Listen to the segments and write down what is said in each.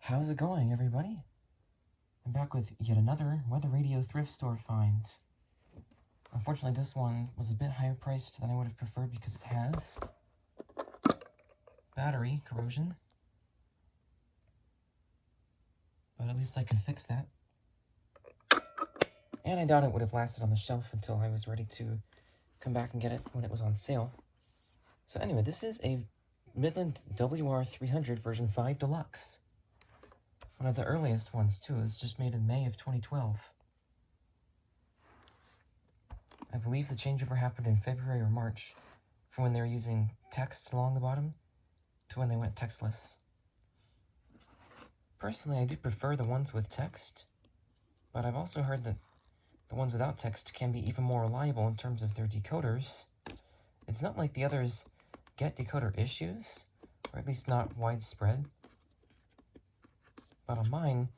How's it going, everybody? I'm back with yet another weather radio thrift store find. Unfortunately, this one was a bit higher priced than I would have preferred because it has battery corrosion. But at least I can fix that. And I doubt it would have lasted on the shelf until I was ready to come back and get it when it was on sale. So anyway, this is a Midland WR300 version 5 Deluxe. One of the earliest ones, too. It was just made in May of 2012. I believe the changeover happened in February or March, from when they were using text along the bottom to when they went textless. Personally, I do prefer the ones with text, but I've also heard that the ones without text can be even more reliable in terms of their decoders. It's not like the others get decoder issues, or at least not widespread. But on mine,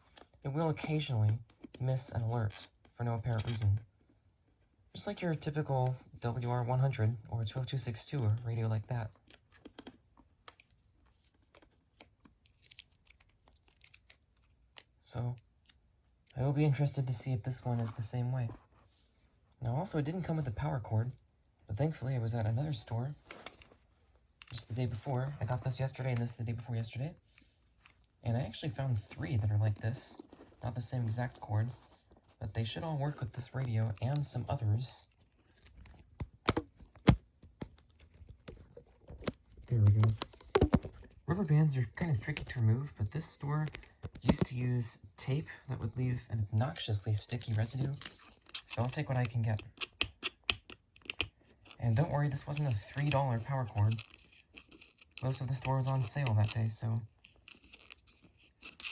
it will occasionally miss an alert for no apparent reason. Just like your typical WR100 or 12262 or radio like that. So, I will be interested to see if this one is the same way. Now also, it didn't come with a power cord, but thankfully it was at another store just the day before. I got this yesterday and this the day before yesterday. And I actually found 3 that are like this. Not the same exact cord, but they should all work with this radio and some others. There we go. Rubber bands are kind of tricky to remove, but this store used to use tape that would leave an obnoxiously sticky residue, so I'll take what I can get. And don't worry, this wasn't a $3 power cord. Most of the store was on sale that day, so...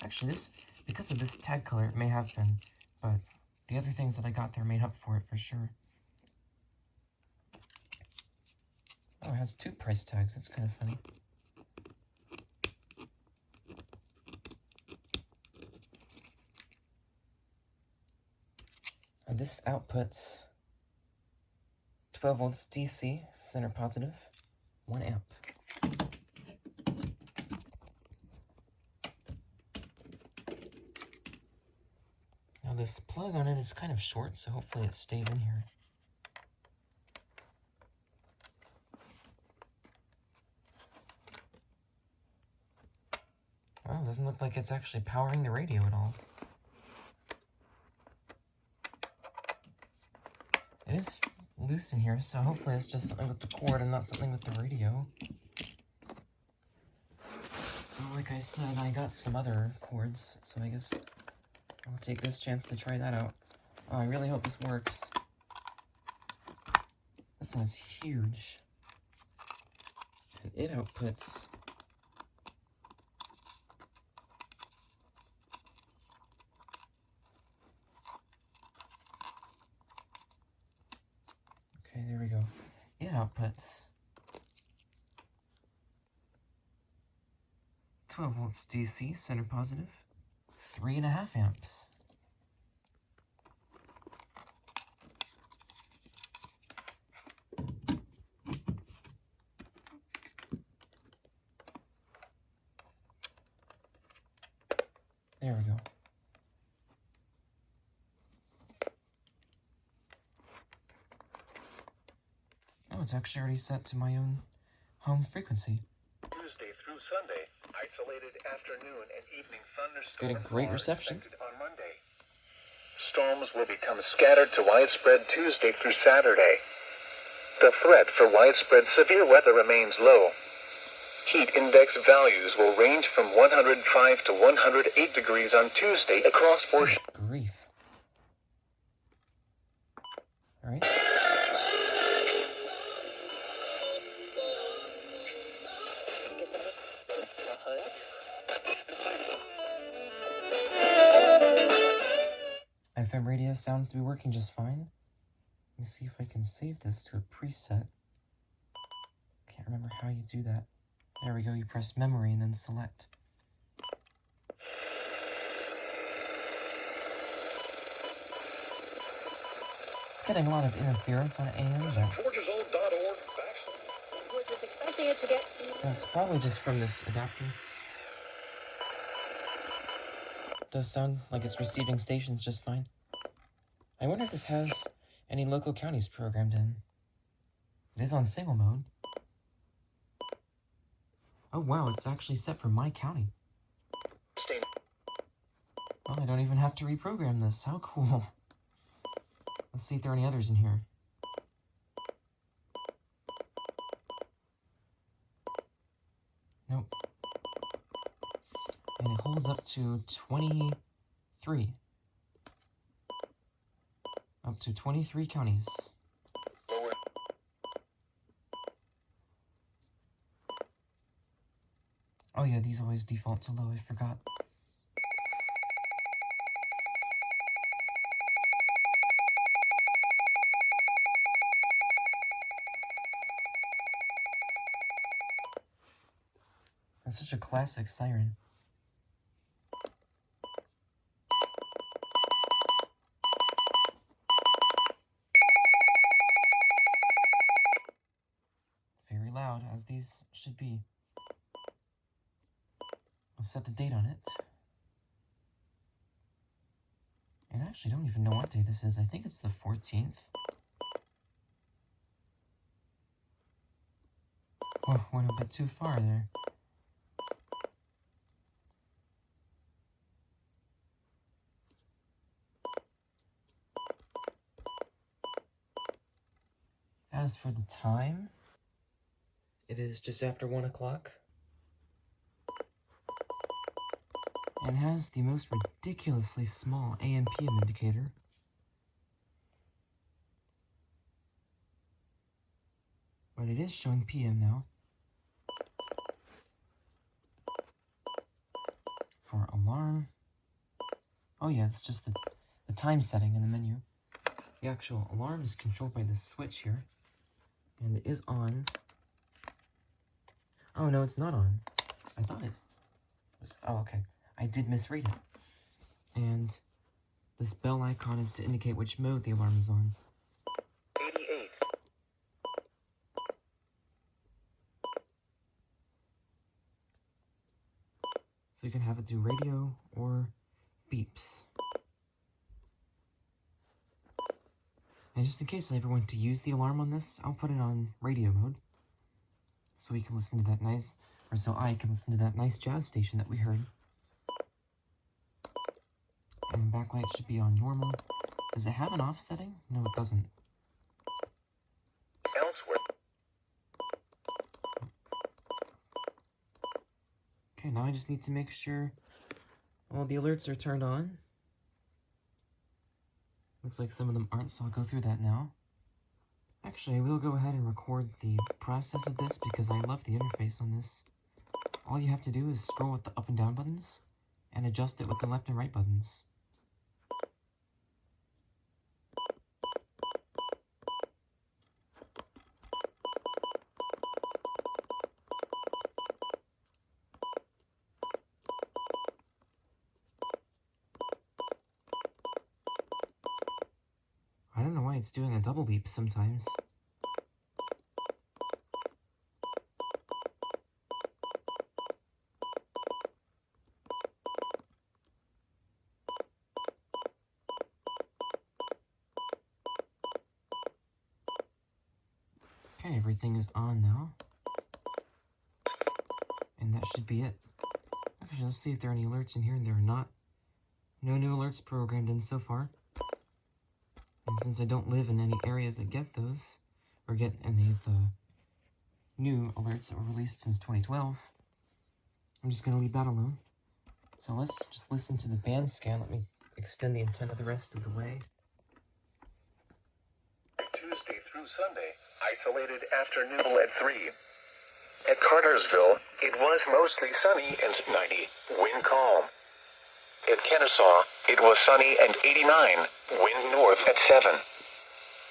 Actually, because of this tag color, it may have been, but the other things that I got there made up for it for sure. Oh, it has 2 price tags. That's kind of funny. And this outputs 12 volts DC, center positive, 1 amp. Now this plug on it is kind of short, so hopefully it stays in here. Well, it doesn't look like it's actually powering the radio at all. It is loose in here, so hopefully it's just something with the cord and not something with the radio. Well, like I said, I got some other cords, so I guess I'll take this chance to try that out. Oh, I really hope this works. This one is huge. And it outputs... Okay, there we go. It outputs 12 volts DC, center positive, 3.5 amps. There we go. Oh, it's actually already set to my own home frequency. Tuesday through Sunday, isolated afternoon and evening thunderstorms. It's got a great reception. On Monday. Storms will become scattered to widespread Tuesday through Saturday. The threat for widespread severe weather remains low. Heat index values will range from 105 to 108 degrees on Tuesday across portions. Grief. All right. FM radio sounds to be working just fine. Let me see if I can save this to a preset. Can't remember how you do that. There we go, you press memory and then select. It's getting a lot of interference on AM, but it's probably just from this adapter. does sound like it's receiving stations just fine. I wonder if this has any local counties programmed in. It is on single mode. Oh wow, it's actually set for my county. Well, I don't even have to reprogram this. How cool. Let's see if there are any others in here. Nope. And it holds up to 23. Up to 23 counties. Oh yeah, these always default to low, I forgot. That's such a classic siren. Very loud, as these should be. I'll set the date on it. And I actually don't even know what day this is. I think it's the 14th. Oh, went a bit too far there. As for the time, it is just after 1 o'clock. And has the most ridiculously small AM/PM indicator. But it is showing PM now. For alarm. Oh yeah, it's just the time setting in the menu. The actual alarm is controlled by this switch here. And it is on. Oh no, it's not on. I thought it was. Oh, okay. I did misread it. And this bell icon is to indicate which mode the alarm is on. 88. So you can have it do radio or beeps. And just in case I ever want to use the alarm on this, I'll put it on radio mode. So we can listen to that nice, or so I can listen to that nice jazz station that we heard. And backlight should be on normal. Does it have an off setting? No, it doesn't. Elsewhere. Okay, now I just need to make sure all the alerts are turned on. Looks like some of them aren't, so I'll go through that now. Actually, I will go ahead and record the process of this because I love the interface on this. All you have to do is scroll with the up and down buttons and adjust it with the left and right buttons. I don't know why it's doing a double beep sometimes. Okay, everything is on now. And that should be it. Actually, let's see if there are any alerts in here, and there are not. No new alerts programmed in so far. And since I don't live in any areas that get those, or get any of the new alerts that were released since 2012, I'm just going to leave that alone. So let's just listen to the band scan. Let me extend the antenna the rest of the way. Tuesday through Sunday, isolated afternoon at 3. At Cartersville, it was mostly sunny and 90, wind calm. At Kennesaw, it was sunny and 89, wind north at 7.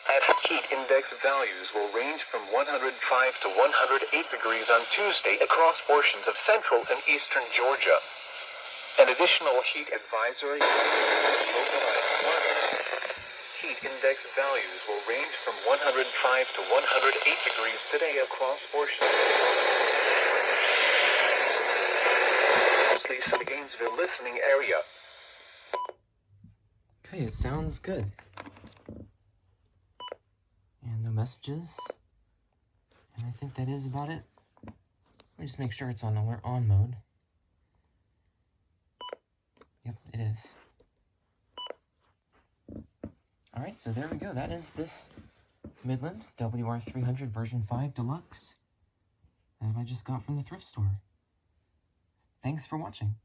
At heat index values will range from 105 to 108 degrees on Tuesday across portions of central and eastern Georgia. An additional heat advisory localized flooding. Heat index values will range from 105 to 108 degrees today across portions. Mostly some Gainesville listening area. Okay, it sounds good. And no messages. And I think that is about it. Let me just make sure it's on alert on mode. Yep, it is. Alright, so there we go. That is this Midland WR300 version 5 Deluxe that I just got from the thrift store. Thanks for watching.